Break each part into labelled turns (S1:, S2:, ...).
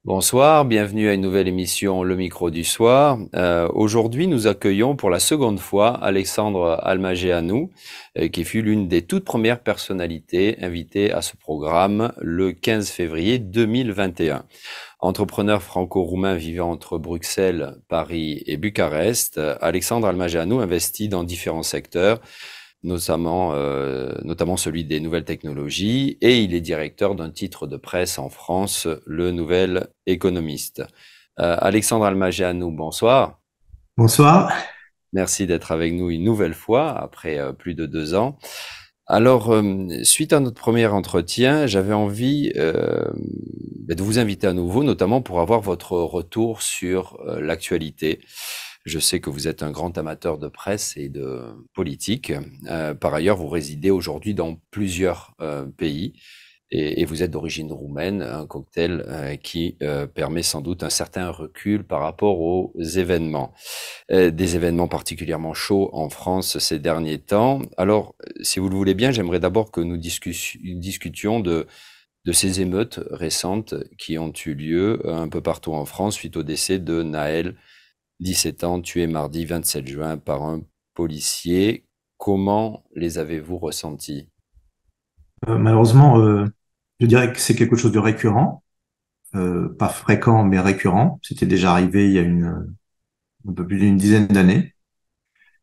S1: Bonsoir, bienvenue à une nouvelle émission Le Micro du Soir. Aujourd'hui, nous accueillons pour la seconde fois Alexandre Almagéanou, qui fut l'une des toutes premières personnalités invitées à ce programme le 15 février 2021. Entrepreneur franco-roumain vivant entre Bruxelles, Paris et Bucarest, Alexandre Almagéanou investit dans différents secteurs, notamment celui des nouvelles technologies, et il est directeur d'un titre de presse en France, Le Nouvel Économiste. Alexandre Almagéanou, bonsoir.
S2: Bonsoir.
S1: Merci d'être avec nous une nouvelle fois après plus de 2 ans. Alors, suite à notre premier entretien, j'avais envie de vous inviter à nouveau, notamment pour avoir votre retour sur l'actualité. Je sais que vous êtes un grand amateur de presse et de politique. Par ailleurs, vous résidez aujourd'hui dans plusieurs pays et vous êtes d'origine roumaine, un cocktail qui permet sans doute un certain recul par rapport aux événements, des événements particulièrement chauds en France ces derniers temps. Alors, si vous le voulez bien, j'aimerais d'abord que nous discutions de ces émeutes récentes qui ont eu lieu un peu partout en France suite au décès de Naël, 17 ans, tué mardi 27 juin par un policier. Comment les avez-vous ressentis?
S2: Malheureusement, je dirais que c'est quelque chose de récurrent, pas fréquent, mais récurrent. C'était déjà arrivé il y a un peu plus d'une dizaine d'années.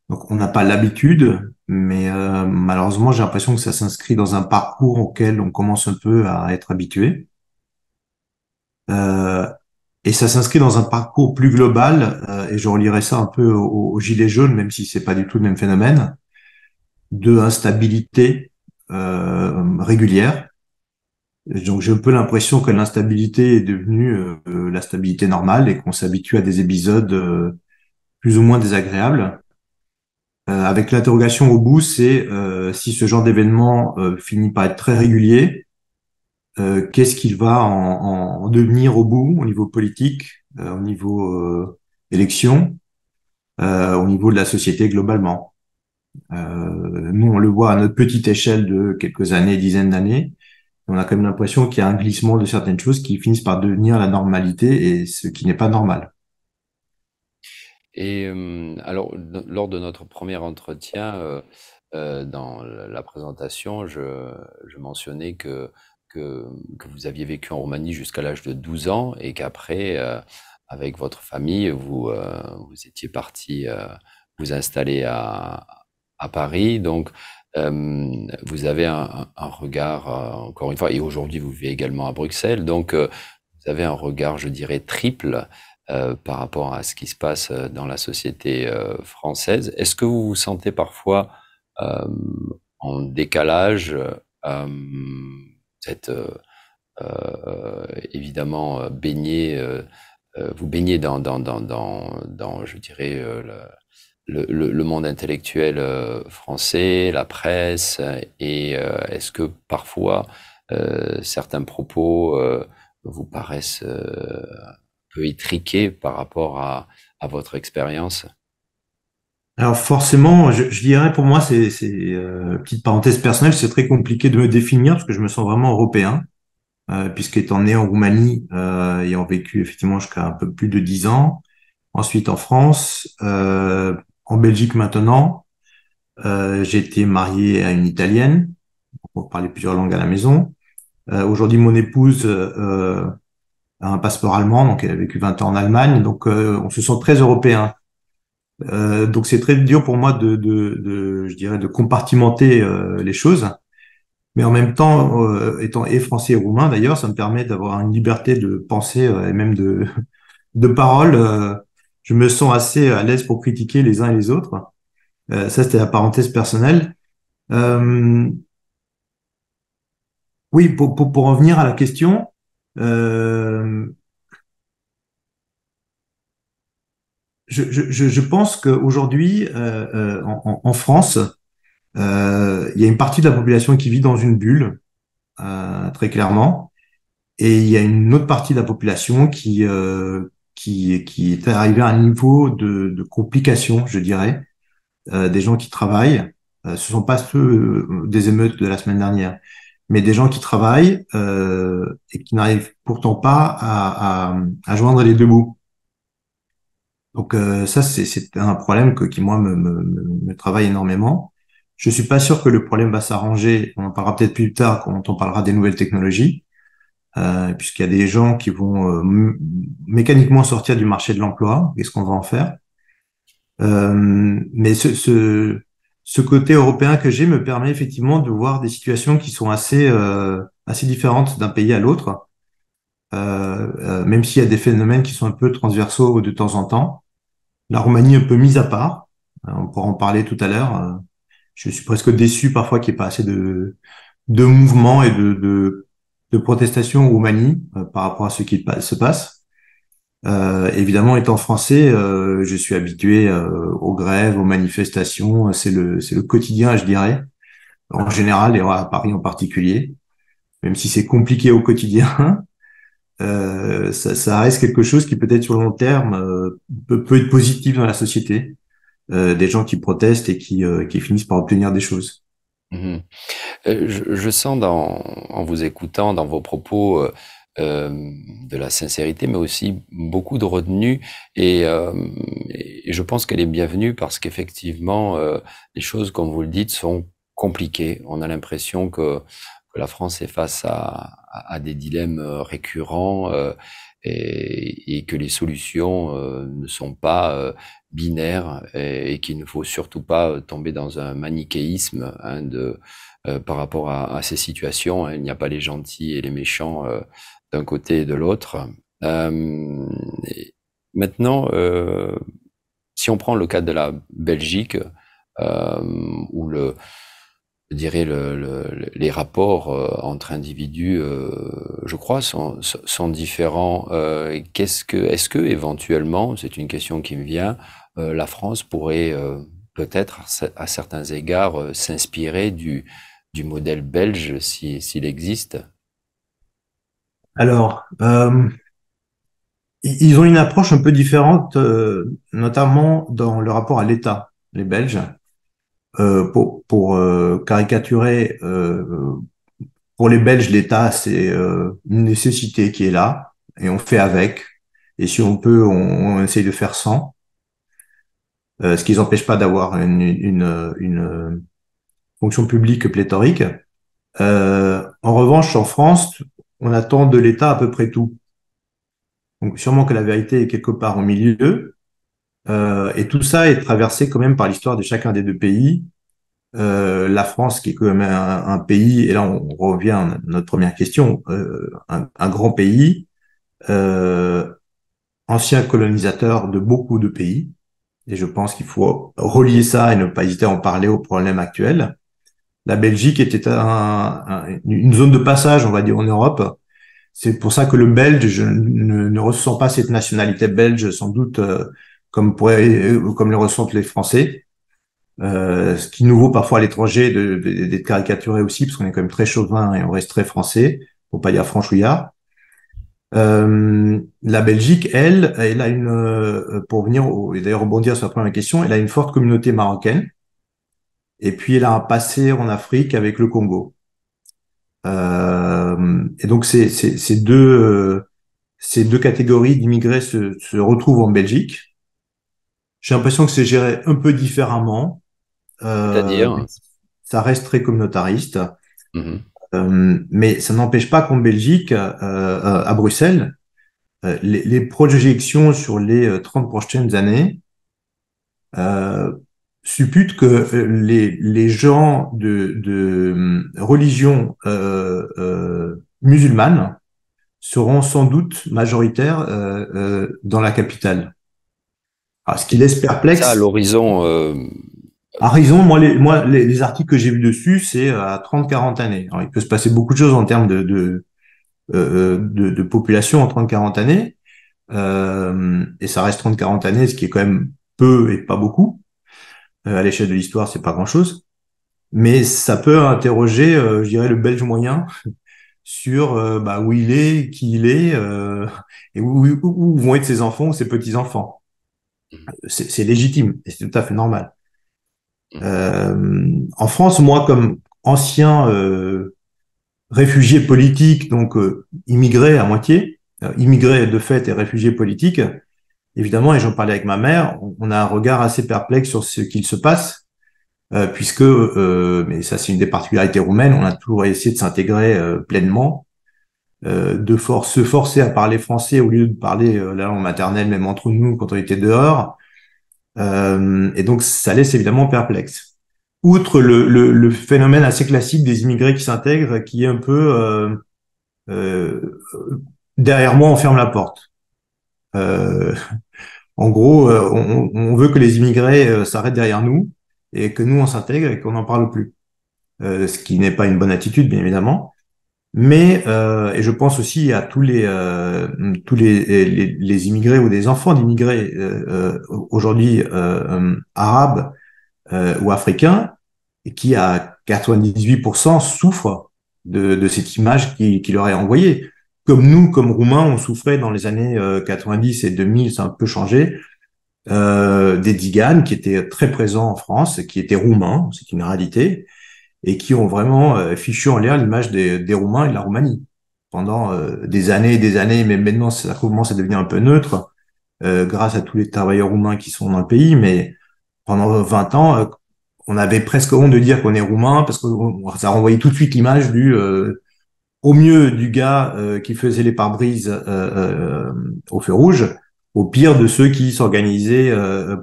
S2: Donc, on n'a pas l'habitude, mais malheureusement, j'ai l'impression que ça s'inscrit dans un parcours auquel on commence un peu à être habitué. Euh, et ça s'inscrit dans un parcours plus global, et je relierai ça un peu au gilet jaune, même si c'est pas du tout le même phénomène, de instabilité régulière. Donc j'ai un peu l'impression que l'instabilité est devenue la stabilité normale et qu'on s'habitue à des épisodes plus ou moins désagréables. Avec l'interrogation au bout, c'est si ce genre d'événement finit par être très régulier, qu'est-ce qu'il va en devenir au bout, au niveau politique, au niveau élection, au niveau de la société globalement. Nous, on le voit à notre petite échelle de quelques années, dizaines d'années. On a quand même l'impression qu'il y a un glissement de certaines choses qui finissent par devenir la normalité et ce qui n'est pas normal.
S1: Et alors, lors de notre premier entretien, dans la présentation, je mentionnais que vous aviez vécu en Roumanie jusqu'à l'âge de 12 ans et qu'après, avec votre famille, vous étiez parti vous installer à Paris. Donc, vous avez un regard, encore une fois, et aujourd'hui vous vivez également à Bruxelles. Donc, vous avez un regard, je dirais, triple par rapport à ce qui se passe dans la société française. Est-ce que vous vous sentez parfois euh, en décalage? Vous êtes évidemment baigné, vous baignez je dirais, le monde intellectuel français, la presse, et est-ce que parfois certains propos vous paraissent un peu étriqués par rapport à votre expérience?
S2: Alors forcément, je dirais pour moi, petite parenthèse personnelle, c'est très compliqué de me définir parce que je me sens vraiment européen, puisqu'étant né en Roumanie, ayant vécu effectivement jusqu'à un peu plus de 10 ans, ensuite en France, en Belgique maintenant, j'ai été marié à une Italienne, on parlait plusieurs langues à la maison. Aujourd'hui, mon épouse a un passeport allemand, donc elle a vécu 20 ans en Allemagne, donc on se sent très européen. Donc c'est très dur pour moi je dirais, de compartimenter les choses. Mais en même temps, étant et français et roumain d'ailleurs, ça me permet d'avoir une liberté de pensée et même de parole. Je me sens assez à l'aise pour critiquer les uns et les autres. Ça, c'était la parenthèse personnelle. Euh, oui, pour revenir à la question, euh, je pense qu'aujourd'hui, en France, il y a une partie de la population qui vit dans une bulle, très clairement, et il y a une autre partie de la population qui est arrivée à un niveau de complication, je dirais, des gens qui travaillent. Ce sont pas ceux des émeutes de la semaine dernière, mais des gens qui travaillent et qui n'arrivent pourtant pas à joindre les deux bouts. Donc ça, c'est un problème qui, moi, me travaille énormément. Je suis pas sûr que le problème va s'arranger. On en parlera peut-être plus tard quand on parlera des nouvelles technologies, puisqu'il y a des gens qui vont mécaniquement sortir du marché de l'emploi. Qu'est-ce qu'on va en faire? Mais ce côté européen que j'ai me permet effectivement de voir des situations qui sont assez différentes d'un pays à l'autre, même s'il y a des phénomènes qui sont un peu transversaux de temps en temps. La Roumanie un peu mise à part, on pourra en parler tout à l'heure. Je suis presque déçu parfois qu'il n'y ait pas assez de mouvements et de protestations en Roumanie par rapport à ce qui se passe. Évidemment, étant français, je suis habitué aux grèves, aux manifestations. C'est le quotidien, je dirais, en général et à Paris en particulier. Même si c'est compliqué au quotidien, ça reste quelque chose qui peut-être sur le long terme peut être positif dans la société. Des gens qui protestent et qui finissent par obtenir des choses.
S1: Mhm. Je sens en vous écoutant, dans vos propos, de la sincérité, mais aussi beaucoup de retenue. Et je pense qu'elle est bienvenue parce qu'effectivement, les choses, comme vous le dites, sont compliquées. On a l'impression que la France est face à des dilemmes récurrents et que les solutions ne sont pas binaires et qu'il ne faut surtout pas tomber dans un manichéisme hein, par rapport à ces situations. Hein. Il n'y a pas les gentils et les méchants d'un côté et de l'autre. Et maintenant, si on prend le cas de la Belgique, où je dirais les rapports entre individus, je crois, sont différents. Est-ce que éventuellement, c'est une question qui me vient, la France pourrait peut-être à certains égards s'inspirer du modèle belge s'il existe?
S2: Alors, ils ont une approche un peu différente, notamment dans le rapport à l'État, les Belges. Pour caricaturer, pour les Belges, l'État, c'est une nécessité qui est là et on fait avec. Et si on peut, on essaye de faire sans. Ce qui les empêche pas d'avoir une fonction publique pléthorique. En revanche, en France, on attend de l'État à peu près tout. Donc, sûrement que la vérité est quelque part au milieu. Et tout ça est traversé quand même par l'histoire de chacun des deux pays. La France, qui est quand même un pays, et là on revient à notre première question, un grand pays, euh, ancien colonisateur de beaucoup de pays. Et je pense qu'il faut relier ça et ne pas hésiter à en parler aux problèmes actuels. La Belgique était une zone de passage, on va dire, en Europe. C'est pour ça que le Belge ne ressent pas cette nationalité belge, sans doute comme le ressentent les Français. Ce qui nous vaut parfois à l'étranger d'être caricaturé aussi, parce qu'on est quand même très chauvin et on reste très français, pour pas dire franchouillard. La Belgique, elle a pour venir et d'ailleurs rebondir sur la première question, elle a une forte communauté marocaine. Et puis elle a un passé en Afrique avec le Congo. Et donc ces deux catégories d'immigrés se retrouvent en Belgique. J'ai l'impression que c'est géré un peu différemment. Mais
S1: C'est-à-dire?
S2: ça reste très communautariste.
S1: Mhm.
S2: Mais ça n'empêche pas qu'en Belgique, à Bruxelles, les projections sur les 30 prochaines années euh, supputent que les gens de religion musulmane seront sans doute majoritaires dans la capitale. Alors, ce qui laisse
S1: Ça, à
S2: perplexe.
S1: l'horizon,
S2: À raison, les articles que j'ai vus dessus, c'est à 30-40 années. Alors, il peut se passer beaucoup de choses en termes de population en 30-40 années. Et ça reste 30-40 années, ce qui est quand même peu et pas beaucoup. À l'échelle de l'histoire, c'est pas grand-chose. Mais ça peut interroger, je dirais, le Belge moyen sur bah, où il est, qui il est, et où vont être ses enfants ou ses petits-enfants. C'est légitime et c'est tout à fait normal. En France, moi, comme ancien réfugiés politiques, donc immigrés à moitié, immigrés de fait et réfugiés politiques, évidemment, et j'en parlais avec ma mère, on a un regard assez perplexe sur ce qu'il se passe, puisque, mais ça c'est une des particularités roumaines, on a toujours essayé de s'intégrer pleinement, se forcer à parler français au lieu de parler la langue maternelle, même entre nous quand on était dehors. Et donc, ça laisse évidemment perplexe. Outre le phénomène assez classique des immigrés qui s'intègrent, qui est un peu euh, derrière moi, on ferme la porte. Euh, En gros, on veut que les immigrés s'arrêtent derrière nous et que nous, on s'intègre et qu'on n'en parle plus. Ce qui n'est pas une bonne attitude, bien évidemment. Mais, et je pense aussi à tous les immigrés ou des enfants d'immigrés aujourd'hui arabes ou africains et qui, à 98%, souffrent de cette image qui leur est envoyée. Comme nous, comme Roumains, on souffrait dans les années 90 et 2000, ça a un peu changé, des Tziganes qui étaient très présents en France, qui étaient roumains, c'est une réalité, et qui ont vraiment fichu en l'air l'image des Roumains et de la Roumanie. Pendant des années et des années, mais maintenant ça commence à devenir un peu neutre, grâce à tous les travailleurs roumains qui sont dans le pays, mais pendant 20 ans, on avait presque honte de dire qu'on est roumain, parce que ça renvoyait tout de suite l'image au mieux du gars qui faisait les pare-brises au feu rouge, au pire de ceux qui s'organisaient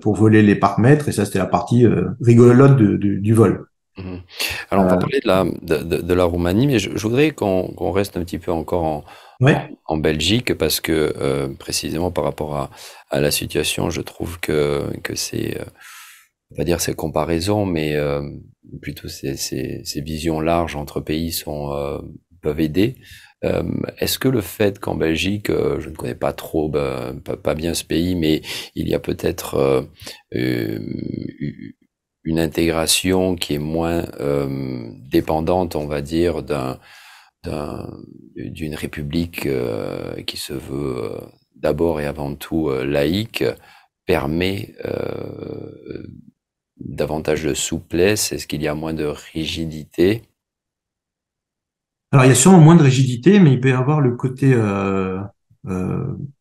S2: pour voler les parcs-mètres, et ça c'était la partie rigolote du vol.
S1: Mhm. Alors, on va
S2: Euh,
S1: parler de la Roumanie, mais je voudrais qu'on reste un petit peu encore
S2: ouais.
S1: en Belgique, parce que précisément par rapport à la situation, je trouve que on va dire ces comparaisons, mais plutôt ces visions larges entre pays peuvent aider. Euh, Est-ce que le fait qu'en Belgique, je ne connais pas trop, pas bien ce pays, mais il y a peut-être euh, une intégration qui est moins dépendante, on va dire, d'un- d'une république qui se veut d'abord et avant tout laïque, permet davantage de souplesse? Est-ce qu'il y a moins de rigidité?
S2: Alors il y a sûrement moins de rigidité, mais il peut y avoir le côté euh,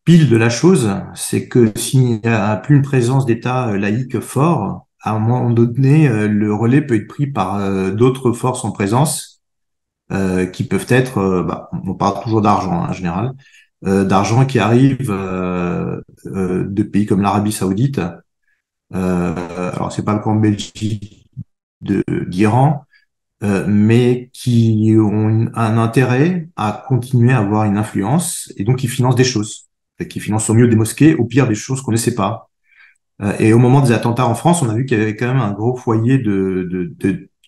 S2: pile de la chose, c'est que s'il n'y a plus une présence d'État laïque fort, à un moment donné, le relais peut être pris par d'autres forces en présence qui peuvent être, on parle toujours d'argent hein, en général, d'argent qui arrive de pays comme l'Arabie Saoudite. Alors c'est pas le cas en Belgique d'Iran, mais qui ont un intérêt à continuer à avoir une influence et donc qui financent des choses, qui financent au mieux des mosquées, au pire des choses qu'on ne sait pas. Et au moment des attentats en France, on a vu qu'il y avait quand même un gros foyer de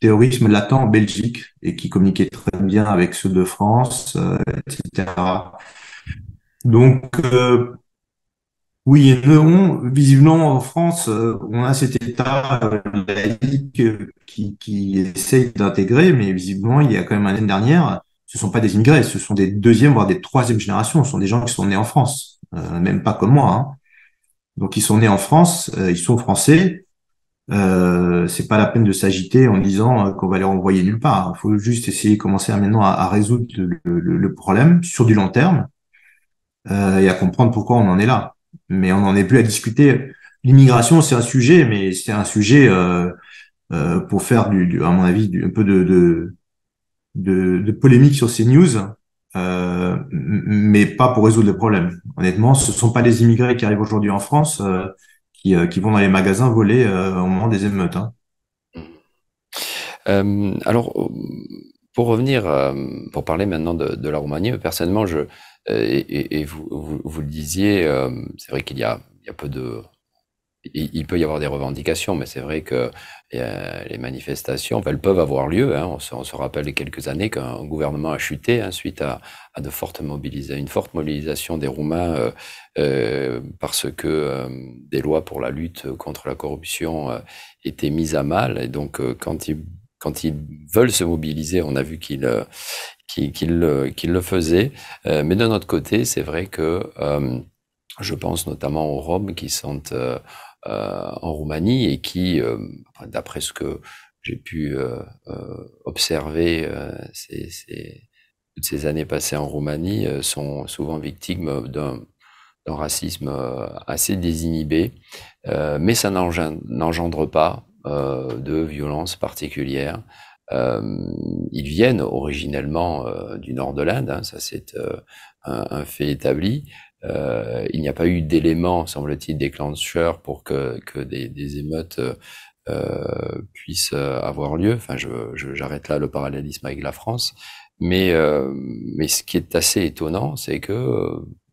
S2: terrorisme latent en Belgique et qui communiquait très bien avec ceux de France, etc. Donc, oui et non. Visiblement, en France, on a cet État laïque qui essaye d'intégrer, mais visiblement, il y a quand même l'année dernière, ce sont pas des immigrés, ce sont des deuxième, voire des troisième générations. Ce sont des gens qui sont nés en France, même pas comme moi. Hein. Donc, ils sont nés en France, ils sont français. C'est pas la peine de s'agiter en disant qu'on va les renvoyer nulle part. Il faut juste essayer, commencer maintenant à résoudre le problème sur du long terme et à comprendre pourquoi on en est là. Mais on n'en est plus à discuter. L'immigration, c'est un sujet, mais c'est un sujet pour faire, à mon avis, un peu de polémique sur ces news, mais pas pour résoudre le problème. Honnêtement, ce ne sont pas les immigrés qui arrivent aujourd'hui en France qui vont dans les magasins voler au moment des émeutes. Hein.
S1: Alors, pour revenir, pour parler maintenant de la Roumanie, personnellement, et vous le disiez, c'est vrai il y a peu de, il peut y avoir des revendications, mais c'est vrai que les manifestations, enfin, elles peuvent avoir lieu. Hein. On se rappelle il y a quelques années qu'un gouvernement a chuté hein, suite à une forte mobilisation des Roumains parce que des lois pour la lutte contre la corruption étaient mises à mal. Et donc, quand ils veulent se mobiliser, on a vu qu'ils le faisaient. Mais d'un autre côté, c'est vrai que je pense notamment aux Roms qui sont en Roumanie et qui, d'après ce que j'ai pu observer toutes ces années passées en Roumanie, sont souvent victimes d'un racisme assez désinhibé, mais ça n'engendre pas de violence particulière. Ils viennent originellement du nord de l'Inde, hein, ça c'est un fait établi. Il n'y a pas eu d'éléments, semble-t-il, déclencheurs pour que des émeutes puissent avoir lieu. Enfin, j'arrête là le parallélisme avec la France. Mais ce qui est assez étonnant, c'est que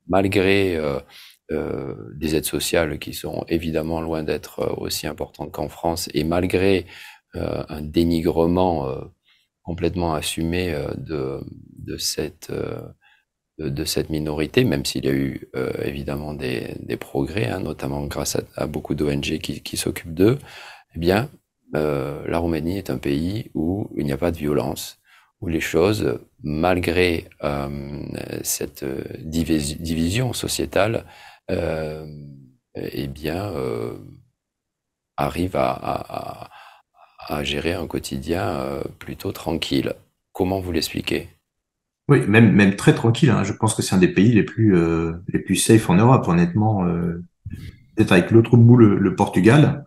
S1: malgré des aides sociales qui sont évidemment loin d'être aussi importantes qu'en France, et malgré un dénigrement complètement assumé de de cette minorité, même s'il y a eu évidemment des progrès, hein, notamment grâce à beaucoup d'ONG qui s'occupent d'eux, eh bien, la Roumanie est un pays où il n'y a pas de violence, où les choses, malgré cette division sociétale, euh, eh bien, arrivent à gérer un quotidien plutôt tranquille. Comment vous l'expliquez?
S2: Oui, même très tranquille, hein. Je pense que c'est un des pays les plus safe en Europe, honnêtement. Peut-être avec l'autre bout, le Portugal.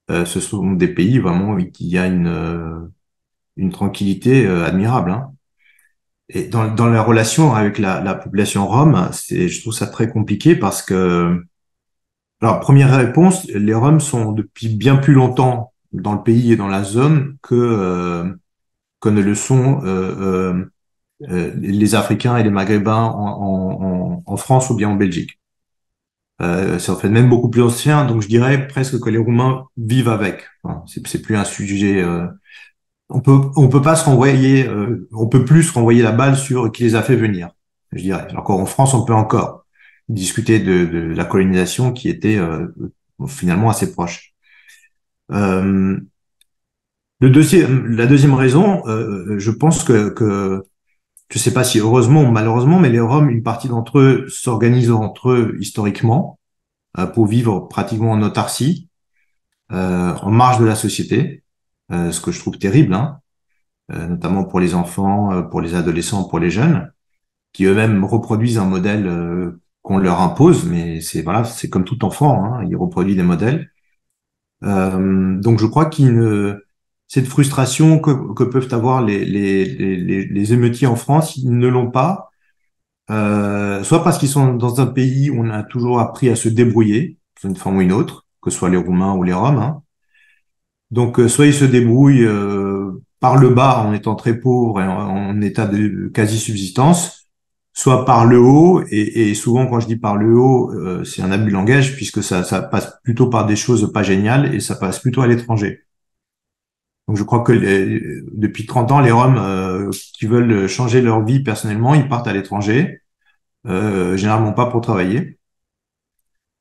S2: Ce sont des pays vraiment où il y a une tranquillité admirable, hein. Et dans la relation avec la population rome, je trouve ça très compliqué parce que, alors, première réponse, les Roms sont depuis bien plus longtemps dans le pays et dans la zone que ne le sont les Africains et les Maghrébins en France ou bien en Belgique. C'est en fait même beaucoup plus ancien, donc je dirais presque que les Roumains vivent avec. Enfin, c'est plus un sujet. On peut pas se renvoyer, on peut plus se renvoyer la balle sur qui les a fait venir. Je dirais. Encore en France, on peut encore discuter de la colonisation qui était finalement assez proche. Euh, la deuxième raison, je pense que je sais pas si heureusement ou malheureusement, mais les Roms, une partie d'entre eux s'organisent entre eux historiquement pour vivre pratiquement en autarcie, en marge de la société, ce que je trouve terrible, hein, notamment pour les enfants, pour les adolescents, pour les jeunes, qui eux-mêmes reproduisent un modèle qu'on leur impose, mais c'est voilà, c'est comme tout enfant, hein, il reproduit des modèles. Donc je crois cette frustration que peuvent avoir les émeutiers en France, ils ne l'ont pas. Soit parce qu'ils sont dans un pays où on a toujours appris à se débrouiller, d'une forme ou une autre, que ce soit les Roumains ou les Roms, hein. Donc, soit ils se débrouillent par le bas en étant très pauvres et en état de quasi-subsistance, soit par le haut, et souvent quand je dis par le haut, c'est un abus de langage, puisque ça passe plutôt par des choses pas géniales, et ça passe plutôt à l'étranger. Donc je crois que depuis 30 ans, les Roms qui veulent changer leur vie personnellement, ils partent à l'étranger, généralement pas pour travailler.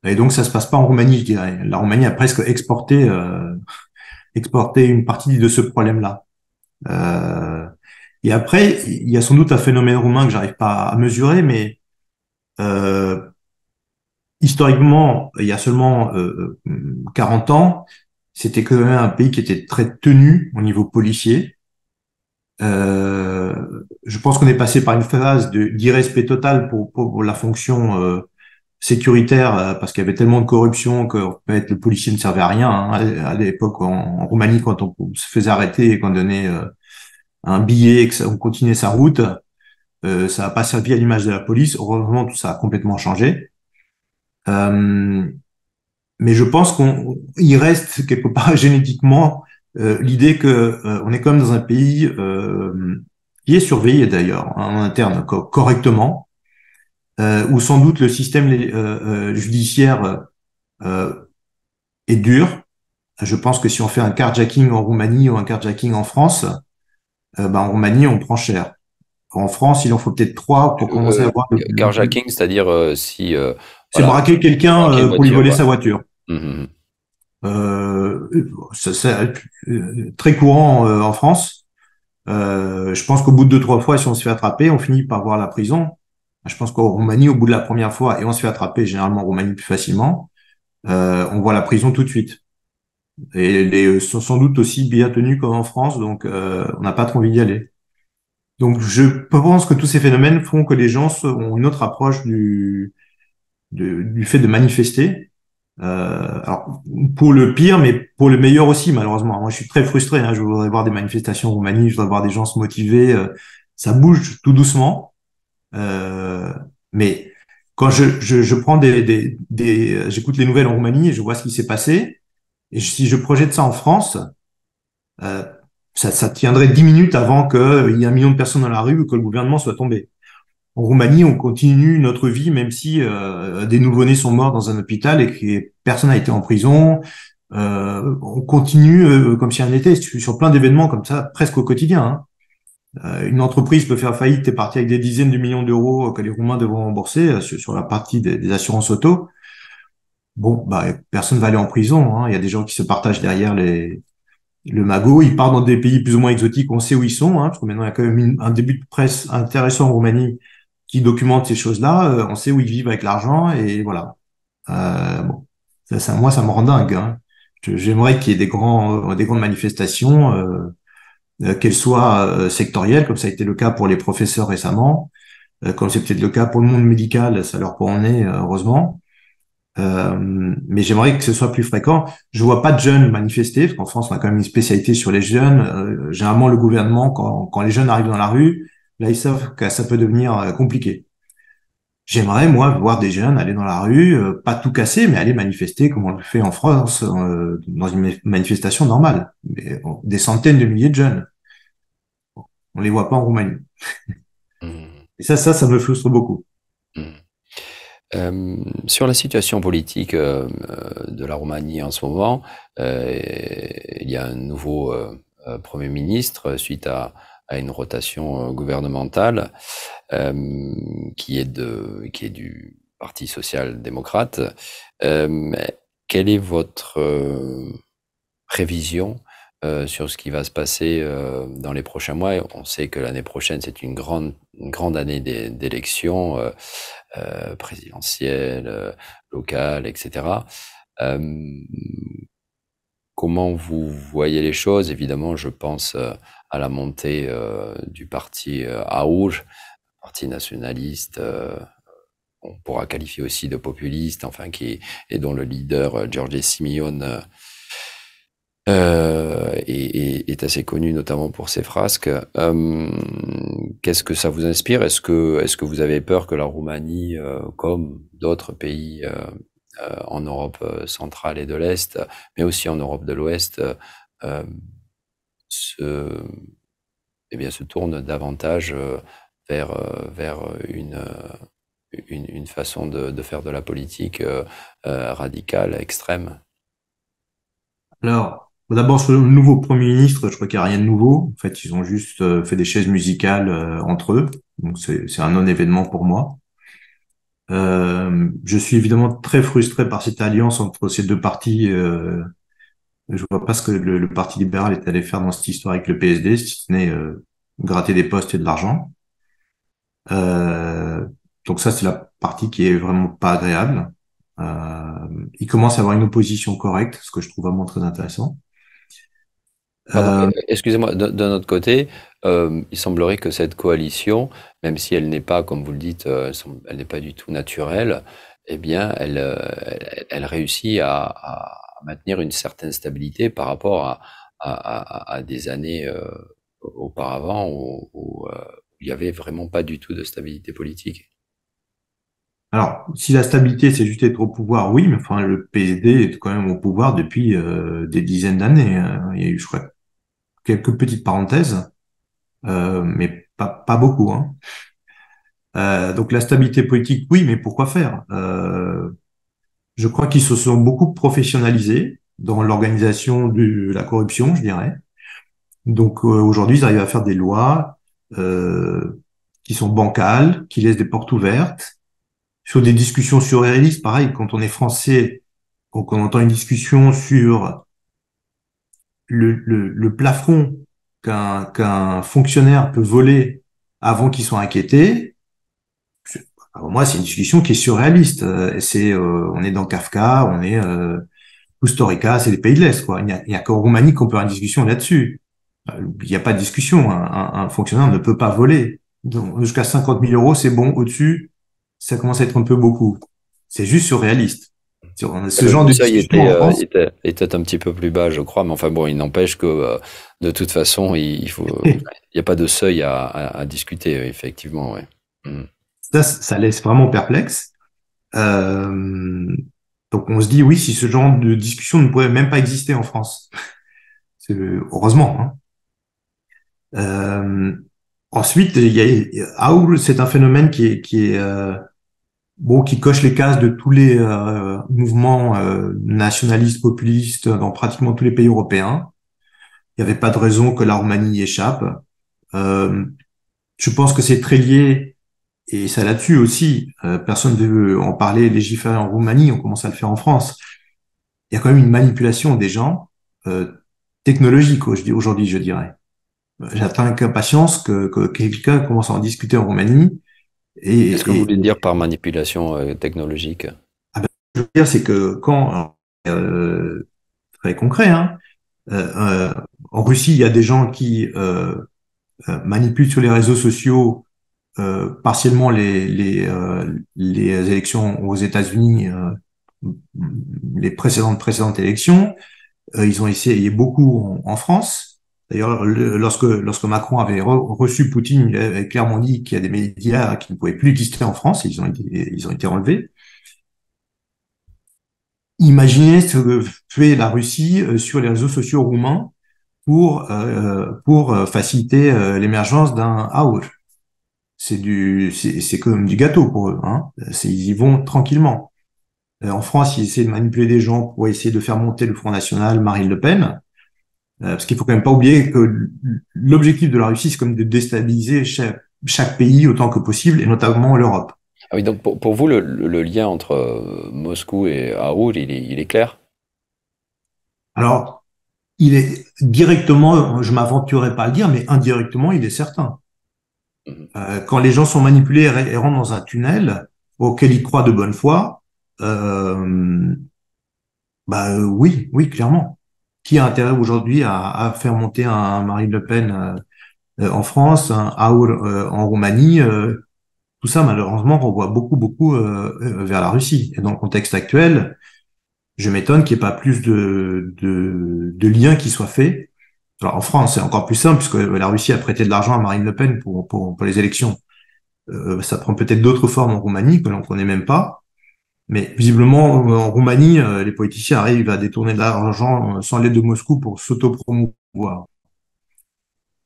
S2: Et donc ça se passe pas en Roumanie, je dirais. La Roumanie a presque exporté une partie de ce problème-là. Euh, et après, il y a sans doute un phénomène roumain que j'arrive pas à mesurer, mais euh, historiquement, il y a seulement 40 ans, c'était quand même un pays qui était très tenu au niveau policier. Je pense qu'on est passé par une phase d'irrespect total pour la fonction sécuritaire parce qu'il y avait tellement de corruption que en fait, le policier ne servait à rien, hein. À l'époque en Roumanie, quand on se faisait arrêter et qu'on donnait un billet et on continuait sa route, ça n'a pas servi à l'image de la police. Heureusement, tout ça a complètement changé. Euh, mais je pense qu'il reste quelque part génétiquement l'idée que on est quand même dans un pays qui est surveillé d'ailleurs, hein, en interne correctement, où sans doute le système judiciaire euh, est dur. Je pense que si on fait un carjacking en Roumanie ou un carjacking en France, ben, en Roumanie, on prend cher. En France, il en faut peut-être trois pour commencer à voir
S1: Carjacking, c'est-à-dire si
S2: c'est
S1: voilà,
S2: braquer quelqu'un
S1: braquer une
S2: pour lui
S1: voiture,
S2: voler
S1: quoi.
S2: sa voiture.
S1: Mhm.
S2: Euh, c'est très courant en France. Je pense qu'au bout de deux, trois fois, si on se fait attraper, on finit par voir la prison. Je pense qu'en Roumanie, au bout de la première fois, et on se fait attraper généralement en Roumanie plus facilement, on voit la prison tout de suite. Et les sont sans doute aussi bien tenus qu'en France, donc on n'a pas trop envie d'y aller. Donc, je pense que tous ces phénomènes font que les gens ont une autre approche du fait de manifester. Alors, pour le pire, mais pour le meilleur aussi, malheureusement. Moi, je suis très frustré. Hein. Je voudrais voir des manifestations en Roumanie, je voudrais voir des gens se motiver. Ça bouge tout doucement. Euh, mais quand je prends j'écoute les nouvelles en Roumanie et je vois ce qui s'est passé, et si je projette ça en France, euh, ça tiendrait 10 minutes avant qu'il y ait 1 million de personnes dans la rue ou que le gouvernement soit tombé. En Roumanie, on continue notre vie, même si des nouveau-nés sont morts dans un hôpital et que personne n'a été en prison. On continue comme si rien n'était. Sur plein d'événements comme ça, presque au quotidien. Hein. Une entreprise peut faire faillite, t'es parti avec des dizaines de millions d'euros que les Roumains devront rembourser sur la partie des assurances auto. Bon, bah, personne va aller en prison. Hein. Il y a des gens qui se partagent derrière le magot. Ils partent dans des pays plus ou moins exotiques. On sait où ils sont, hein, parce que maintenant il y a quand même un début de presse intéressant en Roumanie qui documente ces choses-là. On sait où ils vivent avec l'argent et voilà. Bon, moi, ça me rend dingue. Hein. J'aimerais qu'il y ait des grandes manifestations, qu'elles soient sectorielles, comme ça a été le cas pour les professeurs récemment, comme c'est peut-être le cas pour le monde médical, ça leur en est, heureusement. Mais j'aimerais que ce soit plus fréquent. Je vois pas de jeunes manifester, parce qu'en France, on a quand même une spécialité sur les jeunes. Généralement, le gouvernement, quand les jeunes arrivent dans la rue, là, ils savent que ça peut devenir compliqué. J'aimerais, moi, voir des jeunes aller dans la rue, pas tout casser, mais aller manifester comme on le fait en France, dans une manifestation normale. Mais, des centaines de milliers de jeunes. On les voit pas en Roumanie.
S1: Mmh.
S2: Et ça me frustre beaucoup.
S1: Mmh. Sur la situation politique de la Roumanie en ce moment, il y a un nouveau Premier ministre suite à une rotation gouvernementale euh, qui est du Parti social-démocrate. Euh, Quelle est votre prévision sur ce qui va se passer dans les prochains mois? On sait que l'année prochaine, c'est une grande année d'élections présidentielles, locales, etc. Euh, Comment vous voyez les choses? Évidemment, je pense à la montée du parti Aouj, parti nationaliste, on pourra qualifier aussi de populiste, enfin et dont le leader George Simeon est assez connu notamment pour ses frasques. Qu'est-ce que ça vous inspire? Est-ce que vous avez peur que la Roumanie, comme d'autres pays en Europe centrale et de l'Est, mais aussi en Europe de l'Ouest, euh, se, se tourne davantage vers une façon de faire de la politique radicale, extrême?
S2: Alors, d'abord, sur le nouveau Premier ministre, je crois qu'il n'y a rien de nouveau. En fait, ils ont juste fait des chaises musicales entre eux. Donc, c'est un non-événement pour moi. Je suis évidemment très frustré par cette alliance entre ces deux partis. Je vois pas ce que le Parti libéral est allé faire dans cette histoire avec le PSD, si ce n'est gratter des postes et de l'argent. Euh, donc ça, c'est la partie qui est vraiment pas agréable. Il commence à avoir une opposition correcte, ce que je trouve vraiment très intéressant.
S1: Pardon,
S2: Euh,
S1: excusez-moi, d'un autre côté, il semblerait que cette coalition, même si elle n'est pas, comme vous le dites, elle n'est pas du tout naturelle, eh bien, elle réussit à maintenir une certaine stabilité par rapport à des années auparavant où il y avait vraiment pas du tout de stabilité politique.
S2: alors, si la stabilité, c'est juste être au pouvoir, oui, mais enfin, le PSD est quand même au pouvoir depuis des dizaines d'années. Hein. Il y a eu, je crois, quelques petites parenthèses, mais pas beaucoup. Hein. Donc la stabilité politique, oui, mais pourquoi faire? Je crois qu'ils se sont beaucoup professionnalisés dans l'organisation de la corruption, je dirais. Donc aujourd'hui, ils arrivent à faire des lois qui sont bancales, qui laissent des portes ouvertes. Sur des discussions surréalistes, pareil, quand on est français, quand on entend une discussion sur le plafond qu'un fonctionnaire peut voler avant qu'il soit inquiété, alors moi, c'est une discussion qui est surréaliste. On est dans Kafka, on est Kusturica, c'est les pays de l'Est, quoi. Il n'y a qu'en Roumanie qu'on peut avoir une discussion là-dessus. Il n'y a pas de discussion. Un fonctionnaire ne peut pas voler. Donc, jusqu'à 50 000 euros, c'est bon. Au-dessus, ça commence à être un peu beaucoup. C'est juste surréaliste. Ce genre
S1: Le
S2: de
S1: seuil
S2: discussion
S1: était,
S2: en France,
S1: était un petit peu plus bas, je crois, mais enfin bon, il n'empêche que de toute façon, il n'y a pas de seuil à discuter, effectivement, ouais. Mm.
S2: ça laisse vraiment perplexe. Euh, donc on se dit, oui, si ce genre de discussion ne pourrait même pas exister en France. Heureusement, hein. Euh, Ensuite, Aoul, c'est un phénomène bon, qui coche les cases de tous les mouvements nationalistes, populistes dans pratiquement tous les pays européens. Il n'y avait pas de raison que la Roumanie y échappe. Euh, je pense que c'est très lié, et ça là-dessus aussi, personne ne veut en parler, légiférer en Roumanie, on commence à le faire en France. Il y a quand même une manipulation des gens euh, technologique aujourd'hui, je dirais. J'attends avec impatience que quelqu'un commence à en discuter en Roumanie.
S1: Qu'est-ce que vous
S2: Et
S1: voulez dire par manipulation technologique?
S2: ah ben, ce que je veux dire, c'est que quand, très concret, hein, euh, euh, en Russie, il y a des gens qui manipulent sur les réseaux sociaux partiellement les élections aux États-Unis, les précédentes élections. Ils ont essayé beaucoup en France. D'ailleurs, lorsque Macron avait reçu Poutine, il avait clairement dit qu'il y a des médias qui ne pouvaient plus exister en France. Et ils ont été enlevés. Imaginez ce que fait la Russie sur les réseaux sociaux roumains pour faciliter l'émergence d'un AUR. C'est comme du gâteau pour eux, hein. Ils y vont tranquillement. En France, ils essaient de manipuler des gens pour essayer de faire monter le Front National, Marine Le Pen. Parce qu'il faut quand même pas oublier que l'objectif de la Russie, c'est comme de déstabiliser chaque pays autant que possible, et notamment l'Europe.
S1: Ah oui, donc pour vous, le lien entre Moscou et Raoul, il est clair?
S2: Alors, il est directement, je m'aventurerai pas à le dire, mais indirectement, il est certain.
S1: Mhm.
S2: Quand les gens sont manipulés et rentrent dans un tunnel auquel ils croient de bonne foi, euh, oui, oui, clairement. Qui a intérêt aujourd'hui à faire monter un Marine Le Pen en France, un Aoul en Roumanie? Tout ça, malheureusement, renvoie beaucoup vers la Russie. Et dans le contexte actuel, je m'étonne qu'il n'y ait pas plus de liens qui soient faits. Alors en France, c'est encore plus simple, puisque la Russie a prêté de l'argent à Marine Le Pen pour les élections. Ça prend peut-être d'autres formes en Roumanie que l'on ne connaît même pas. Mais visiblement, en Roumanie, les politiciens arrivent à détourner de l'argent sans l'aide de Moscou pour s'auto-promouvoir.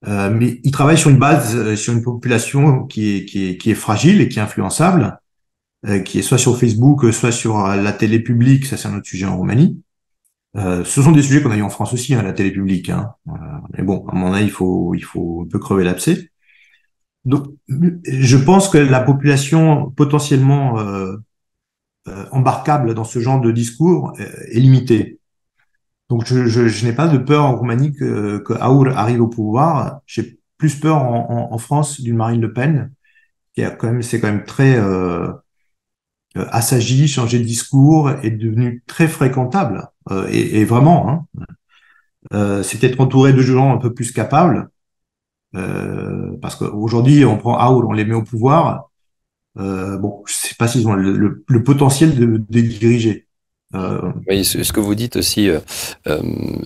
S2: Mais ils travaillent sur une base, sur une population qui est fragile et qui est influençable, qui est soit sur Facebook, soit sur la télé publique, ça c'est un autre sujet en Roumanie. Ce sont des sujets qu'on a eu en France aussi, hein, la télé publique, hein. Mais bon, à mon avis, il faut un peu crever l'abcès. Donc, je pense que la population potentiellement embarquable dans ce genre de discours est limitée. Donc, je n'ai pas de peur en Roumanie que Aour arrive au pouvoir. J'ai plus peur en France d'une Marine Le Pen, c'est quand même très assagi, changé de discours, est devenu très fréquentable. Et vraiment, hein, c'est peut-être entouré de gens un peu plus capables, parce qu'aujourd'hui, on prend Aour, on les met au pouvoir. Bon, je sais pas s'ils ont le potentiel de diriger. Euh,
S1: Oui, ce que vous dites aussi, euh,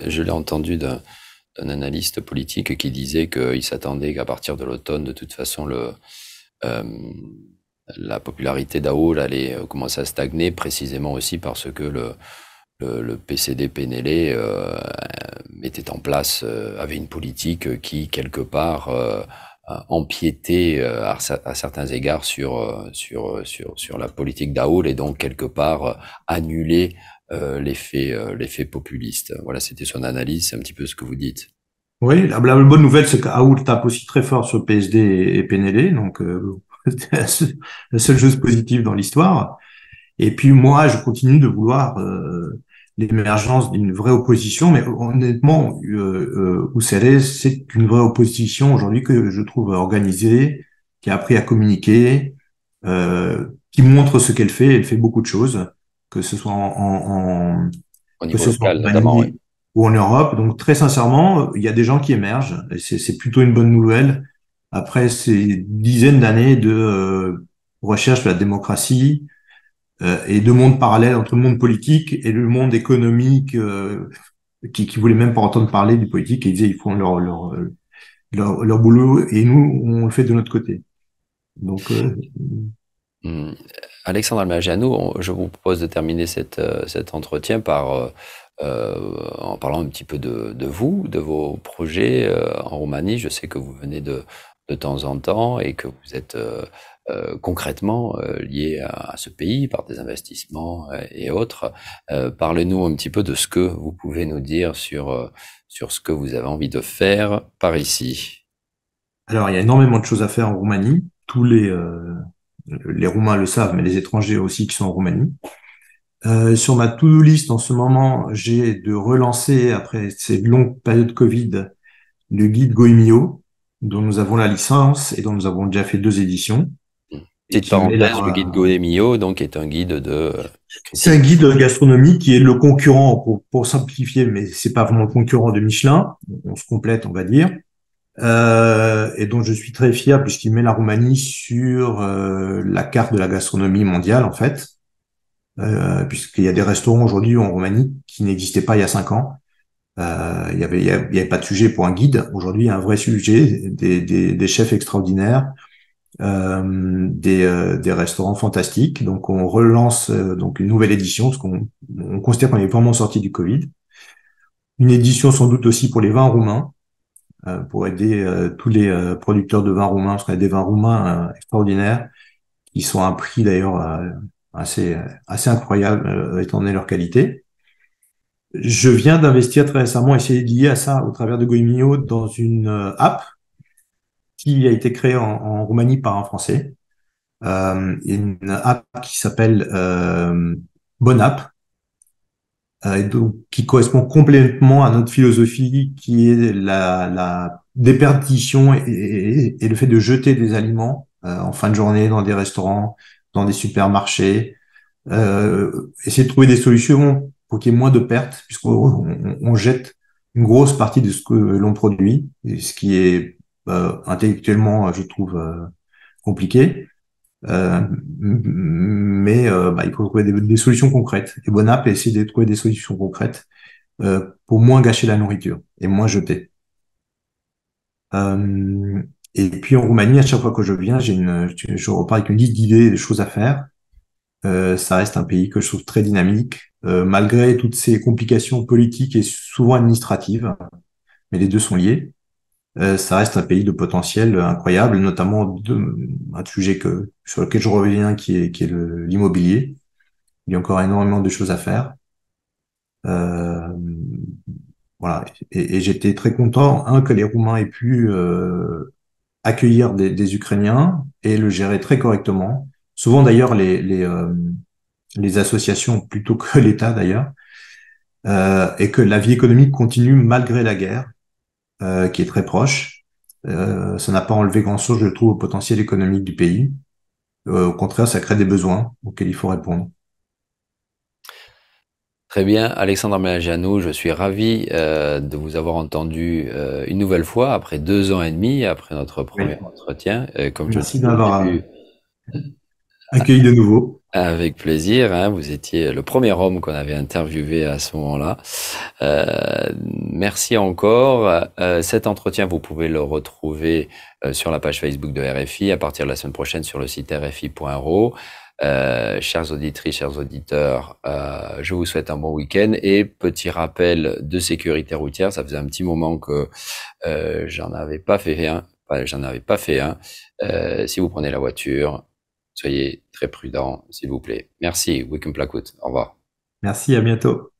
S1: je l'ai entendu d'un analyste politique qui disait qu'il s'attendait qu'à partir de l'automne, de toute façon, euh, la popularité d'Aoul allait commencer à stagner, précisément aussi parce que le PCD-PNL mettait en place, avait une politique qui, quelque part, empiétait à certains égards sur la politique d'Aoul et donc, quelque part, annulait l'effet populiste. Voilà, c'était son analyse, c'est un petit peu ce que vous dites.
S2: oui, la bonne nouvelle, c'est qu'Aoul tape aussi très fort sur PSD et PNL, donc c'est la seule chose positive dans l'histoire. Et puis moi, je continue de vouloir l'émergence d'une vraie opposition, mais honnêtement, Ousséré, c'est une vraie opposition aujourd'hui que je trouve organisée, qui a appris à communiquer, qui montre ce qu'elle fait. Elle fait beaucoup de choses, que ce soit
S1: Au
S2: que
S1: niveau
S2: ce soit en
S1: local, notamment, oui.
S2: Roumanie, ou en Europe. Donc très sincèrement, il y a des gens qui émergent et c'est plutôt une bonne nouvelle. Après ces dizaines d'années de recherche de la démocratie et de monde parallèle entre le monde politique et le monde économique qui voulait même pas entendre parler du politique et ils disaient ils font leur boulot et nous on le fait de notre côté. Donc
S1: Hmm. Alexandre Almagiano, je vous propose de terminer cet entretien en parlant un petit peu de vous, de vos projets en Roumanie. Je sais que vous venez de temps en temps et que vous êtes concrètement lié à ce pays par des investissements et autres. Parlez-nous un petit peu de ce que vous pouvez nous dire sur ce que vous avez envie de faire par ici.
S2: alors il y a énormément de choses à faire en Roumanie. Tous les Roumains le savent, mais les étrangers aussi qui sont en Roumanie. Sur ma to-do list en ce moment, j'ai de relancer, après ces longues périodes Covid, le guide Goemio, dont nous avons la licence et dont nous avons déjà fait 2 éditions, et
S1: Petite
S2: qui met
S1: parenthèse, le
S2: la...
S1: guide Goemio, donc, est un guide de
S2: C'est
S1: critique.
S2: un guide gastronomique qui est le concurrent, pour simplifier, mais c'est pas vraiment le concurrent de Michelin. On se complète, on va dire. Et dont je suis très fier puisqu'il met la Roumanie sur la carte de la gastronomie mondiale, en fait. Puisqu'il y a des restaurants aujourd'hui en Roumanie qui n'existaient pas il y a 5 ans. Il y avait pas de sujet pour un guide. Aujourd'hui, il y a un vrai sujet, des chefs extraordinaires, des restaurants fantastiques. Donc, on relance donc une nouvelle édition, parce qu'on considère qu'on est vraiment sorti du Covid. Une édition sans doute aussi pour les vins roumains, pour aider tous les producteurs de vins roumains, parce qu'on a des vins roumains extraordinaires, qui sont à un prix d'ailleurs assez incroyable, étant donné leur qualité. Je viens d'investir très récemment, essayer de lier à ça au travers de Goemio dans une app qui a été créée en Roumanie par un Français. Une app qui s'appelle Bonne App, et donc, qui correspond complètement à notre philosophie qui est la déperdition et le fait de jeter des aliments en fin de journée dans des restaurants, dans des supermarchés. Essayer de trouver des solutions pour qu'il y ait moins de pertes, puisqu'on jette une grosse partie de ce que l'on produit, et ce qui est intellectuellement, je trouve, compliqué. Euh, mais il faut trouver des solutions concrètes. Et Bonap essaie de trouver des solutions concrètes pour moins gâcher la nourriture et moins jeter. Euh, et puis en Roumanie, à chaque fois que je viens, je repars avec une liste d'idées, de choses à faire. Ça reste un pays que je trouve très dynamique, malgré toutes ces complications politiques et souvent administratives, mais les deux sont liés. Ça reste un pays de potentiel incroyable, notamment un sujet sur lequel je reviens, qui est l'immobilier. Il y a encore énormément de choses à faire. Euh, voilà. Et j'étais très content, que les Roumains aient pu accueillir des Ukrainiens et le gérer très correctement. Souvent d'ailleurs les associations plutôt que l'État d'ailleurs, et que la vie économique continue malgré la guerre, qui est très proche. Ça n'a pas enlevé grand-chose, je trouve, au potentiel économique du pays. Au contraire, ça crée des besoins auxquels il faut répondre.
S1: Très bien, Alexandre Melagiano, je suis ravi de vous avoir entendu une nouvelle fois après 2 ans et demi, après notre premier
S2: Oui.
S1: entretien. Comme je
S2: Merci
S1: disais au
S2: d'avoir
S1: début,
S2: accueilli de nouveau.
S1: avec plaisir, hein, vous étiez le premier homme qu'on avait interviewé à ce moment-là. Merci encore. Cet entretien, vous pouvez le retrouver sur la page Facebook de RFI à partir de la semaine prochaine sur le site rfi.ro. Chères auditrices, chers auditeurs, je vous souhaite un bon week-end et petit rappel de sécurité routière. Ça faisait un petit moment que j'en avais pas fait un. Enfin, j'en avais pas fait un. Si vous prenez la voiture, soyez très prudents, s'il vous plaît. Merci. Week-end Plakout. Au revoir.
S2: Merci, à bientôt.